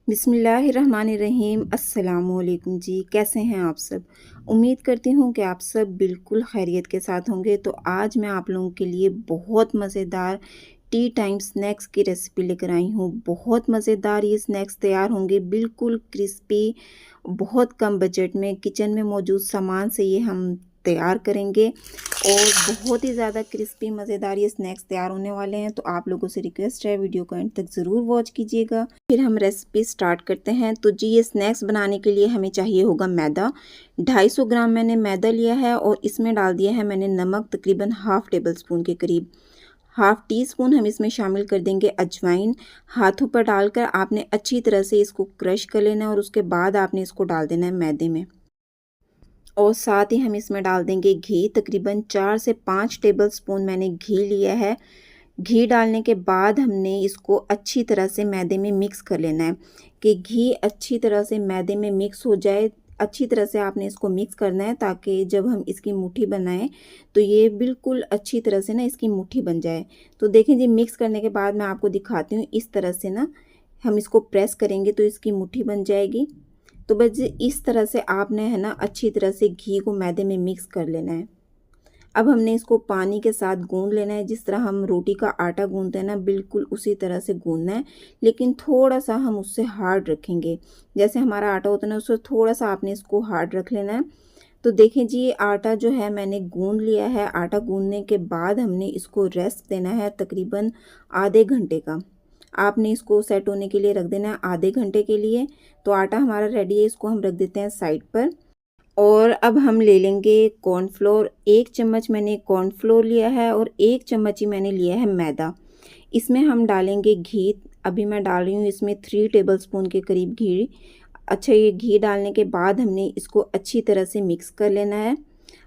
बिस्मिल्लाहिर्रहमानिर्रहीम। अस्सलामुअलैकुम जी, कैसे हैं आप सब। उम्मीद करती हूँ कि आप सब बिल्कुल खैरियत के साथ होंगे। तो आज मैं आप लोगों के लिए बहुत मज़ेदार टी टाइम स्नैक्स की रेसिपी लेकर आई हूँ। बहुत मज़ेदार ये स्नैक्स तैयार होंगे, बिल्कुल क्रिस्पी, बहुत कम बजट में किचन में मौजूद सामान से ये हम तैयार करेंगे और बहुत ही ज़्यादा क्रिस्पी मज़ेदार ये स्नैक्स तैयार होने वाले हैं। तो आप लोगों से रिक्वेस्ट है, वीडियो को एंड तक ज़रूर वॉच कीजिएगा। फिर हम रेसिपी स्टार्ट करते हैं। तो जी, ये स्नैक्स बनाने के लिए हमें चाहिए होगा मैदा। 250 ग्राम मैंने मैदा लिया है और इसमें डाल दिया है मैंने नमक, तकरीबन हाफ़ टेबल स्पून के करीब। हाफ़ टी स्पून हम इसमें शामिल कर देंगे अजवाइन। हाथों पर डालकर आपने अच्छी तरह से इसको क्रश कर लेना है और उसके बाद आपने इसको डाल देना है मैदे में। और साथ ही हम इसमें डाल देंगे घी। तकरीबन 4 से 5 टेबल स्पून मैंने घी लिया है। घी डालने के बाद हमने इसको अच्छी तरह से मैदे में मिक्स कर लेना है कि घी अच्छी तरह से मैदे में मिक्स हो जाए। अच्छी तरह से आपने इसको मिक्स करना है ताकि जब हम इसकी मुट्ठी बनाएं तो ये बिल्कुल अच्छी तरह से ना इसकी मुट्ठी बन जाए। तो देखें जी, मिक्स करने के बाद मैं आपको दिखाती हूँ। इस तरह से ना हम इसको प्रेस करेंगे तो इसकी मुट्ठी बन जाएगी। तो बस इस तरह से आपने है ना अच्छी तरह से घी को मैदे में मिक्स कर लेना है। अब हमने इसको पानी के साथ गूंद लेना है। जिस तरह हम रोटी का आटा गूंदते हैं ना, बिल्कुल उसी तरह से गूंदना है, लेकिन थोड़ा सा हम उससे हार्ड रखेंगे। जैसे हमारा आटा होता है ना, उससे थोड़ा सा आपने इसको हार्ड रख लेना है। तो देखें जी, आटा जो है मैंने गूंद लिया है। आटा गूंदने के बाद हमने इसको रेस्ट देना है तकरीबन आधे घंटे का। आपने इसको सेट होने के लिए रख देना है आधे घंटे के लिए। तो आटा हमारा रेडी है, इसको हम रख देते हैं साइड पर। और अब हम ले लेंगे कॉर्नफ्लोर। 1 चम्मच मैंने कॉर्नफ्लोर लिया है और 1 चम्मच ही मैंने लिया है मैदा। इसमें हम डालेंगे घी। अभी मैं डाल रही हूँ इसमें 3 टेबल स्पून के करीब घी। अच्छा, ये घी डालने के बाद हमने इसको अच्छी तरह से मिक्स कर लेना है।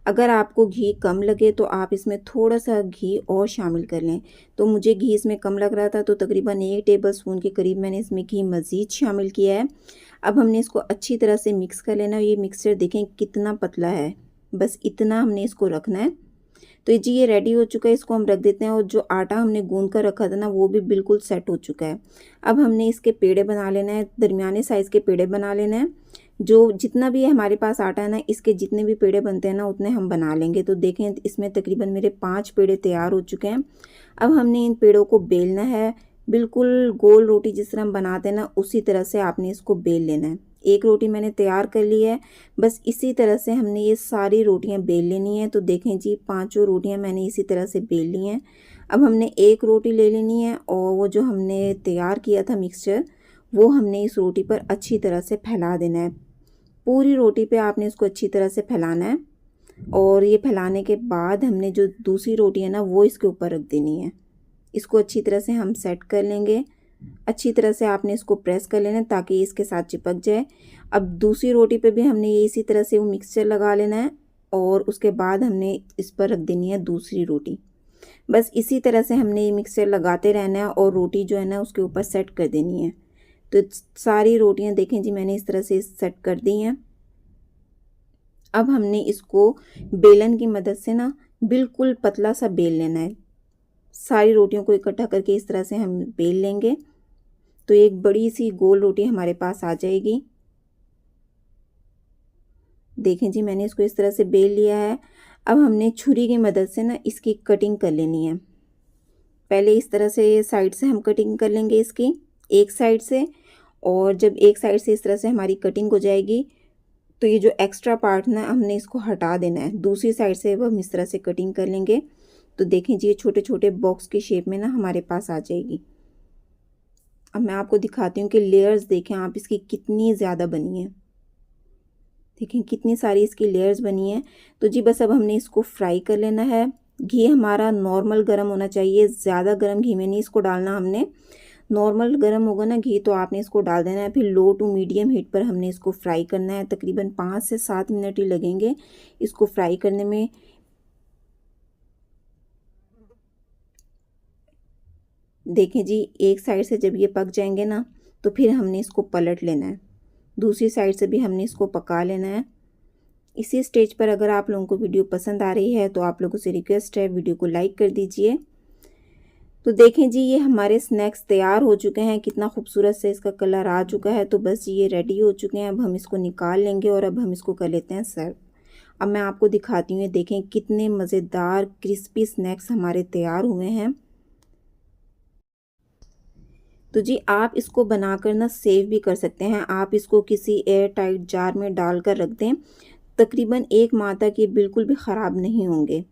अगर आपको घी कम लगे तो आप इसमें थोड़ा सा घी और शामिल कर लें। तो मुझे घी इसमें कम लग रहा था तो तकरीबन 1 टेबल स्पून के करीब मैंने इसमें घी मज़ीद शामिल किया है। अब हमने इसको अच्छी तरह से मिक्स कर लेना है। ये मिक्सचर देखें कितना पतला है, बस इतना हमने इसको रखना है। तो जी, ये रेडी हो चुका है, इसको हम रख देते हैं। और जो आटा हमने गूंद कर रखा था ना, वो भी बिल्कुल सेट हो चुका है। अब हमने इसके पेड़े बना लेना है, दरमियाने साइज़ के पेड़े बना लेना है। जो जितना भी हमारे पास आटा है ना, इसके जितने भी पेड़े बनते हैं ना, उतने हम बना लेंगे। तो देखें, इसमें तकरीबन मेरे 5 पेड़े तैयार हो चुके हैं। अब हमने इन पेड़ों को बेलना है। बिल्कुल गोल रोटी जिस तरह हम बनाते हैं ना, उसी तरह से आपने इसको बेल लेना है। एक रोटी मैंने तैयार कर ली है। बस इसी तरह से हमने ये सारी रोटियां बेल लेनी है। तो देखें जी, 5 रोटियां मैंने इसी तरह से बेल ली हैं। अब हमने एक रोटी ले लेनी है और वो जो हमने तैयार किया था मिक्सचर, वो हमने इस रोटी पर अच्छी तरह से फैला देना है। पूरी रोटी पे आपने इसको अच्छी तरह से फैलाना है। और ये फैलाने के बाद हमने जो दूसरी रोटी है ना, वो इसके ऊपर रख देनी है। इसको अच्छी तरह से हम सेट कर लेंगे। अच्छी तरह से आपने इसको प्रेस कर लेना है ताकि इसके साथ चिपक जाए। अब दूसरी रोटी पे भी हमने ये इसी तरह से वो मिक्सचर लगा लेना है और उसके बाद हमने इस पर रख देनी है दूसरी रोटी। बस इसी तरह से हमने ये मिक्सचर लगाते रहना है और रोटी जो है ना, उसके ऊपर सेट कर देनी है। तो सारी रोटियां देखें जी, मैंने इस तरह से सेट कर दी हैं। अब हमने इसको बेलन की मदद से ना बिल्कुल पतला सा बेल लेना है। सारी रोटियों को इकट्ठा करके इस तरह से हम बेल लेंगे तो एक बड़ी सी गोल रोटी हमारे पास आ जाएगी। देखें जी, मैंने इसको इस तरह से बेल लिया है। अब हमने छुरी की मदद से ना इसकी कटिंग कर लेनी है। पहले इस तरह से साइड से हम कटिंग कर लेंगे इसकी, एक साइड से। और जब एक साइड से इस तरह से हमारी कटिंग हो जाएगी तो ये जो एक्स्ट्रा पार्ट ना, हमने इसको हटा देना है। दूसरी साइड से अब हम इस तरह से कटिंग कर लेंगे। तो देखें जी, ये छोटे छोटे बॉक्स की शेप में ना हमारे पास आ जाएगी। अब मैं आपको दिखाती हूँ कि लेयर्स देखें आप इसकी कितनी ज़्यादा बनी है। देखें कितनी सारी इसकी लेयर्स बनी है। तो जी बस अब हमने इसको फ्राई कर लेना है। घी हमारा नॉर्मल गर्म होना चाहिए, ज़्यादा गर्म घी में नहीं इसको डालना हमने। नॉर्मल गर्म होगा ना घी तो आपने इसको डाल देना है। फिर लो टू मीडियम हीट पर हमने इसको फ्राई करना है। तकरीबन 5 से 7 मिनट ही लगेंगे इसको फ्राई करने में। देखें जी, एक साइड से जब ये पक जाएंगे ना, तो फिर हमने इसको पलट लेना है। दूसरी साइड से भी हमने इसको पका लेना है। इसी स्टेज पर अगर आप लोगों को वीडियो पसंद आ रही है तो आप लोगों से रिक्वेस्ट है, वीडियो को लाइक कर दीजिए। तो देखें जी, ये हमारे स्नैक्स तैयार हो चुके हैं। कितना खूबसूरत से इसका कलर आ चुका है। तो बस ये रेडी हो चुके हैं। अब हम इसको निकाल लेंगे और अब हम इसको कर लेते हैं सर्व। अब मैं आपको दिखाती हूँ, ये देखें कितने मज़ेदार क्रिस्पी स्नैक्स हमारे तैयार हुए हैं। तो जी, आप इसको बनाकर ना सेव भी कर सकते हैं। आप इसको किसी एयर टाइट जार में डालकर रख दें, तकरीबन 1 माह तक ये बिल्कुल भी ख़राब नहीं होंगे।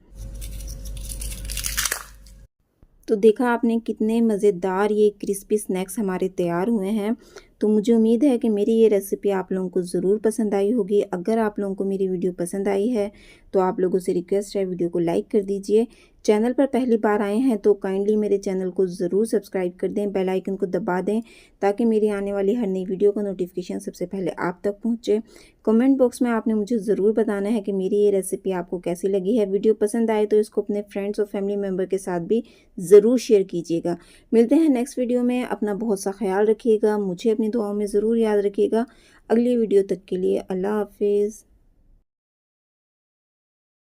तो देखा आपने कितने मज़ेदार ये क्रिस्पी स्नैक्स हमारे तैयार हुए हैं। तो मुझे उम्मीद है कि मेरी ये रेसिपी आप लोगों को ज़रूर पसंद आई होगी। अगर आप लोगों को मेरी वीडियो पसंद आई है तो आप लोगों से रिक्वेस्ट है, वीडियो को लाइक कर दीजिए। चैनल पर पहली बार आए हैं तो काइंडली मेरे चैनल को ज़रूर सब्सक्राइब कर दें, बेल आइकन को दबा दें ताकि मेरी आने वाली हर नई वीडियो का नोटिफिकेशन सबसे पहले आप तक पहुँचे। कमेंट बॉक्स में आपने मुझे ज़रूर बताना है कि मेरी ये रेसिपी आपको कैसी लगी है। वीडियो पसंद आए तो इसको अपने फ्रेंड्स और फैमिली मेम्बर के साथ भी ज़रूर शेयर कीजिएगा। मिलते हैं नेक्स्ट वीडियो में। अपना बहुत सा ख्याल रखिएगा, मुझे अपनी दुआओं में ज़रूर याद रखिएगा। अगली वीडियो तक के लिए अल्लाह हाफ़िज़।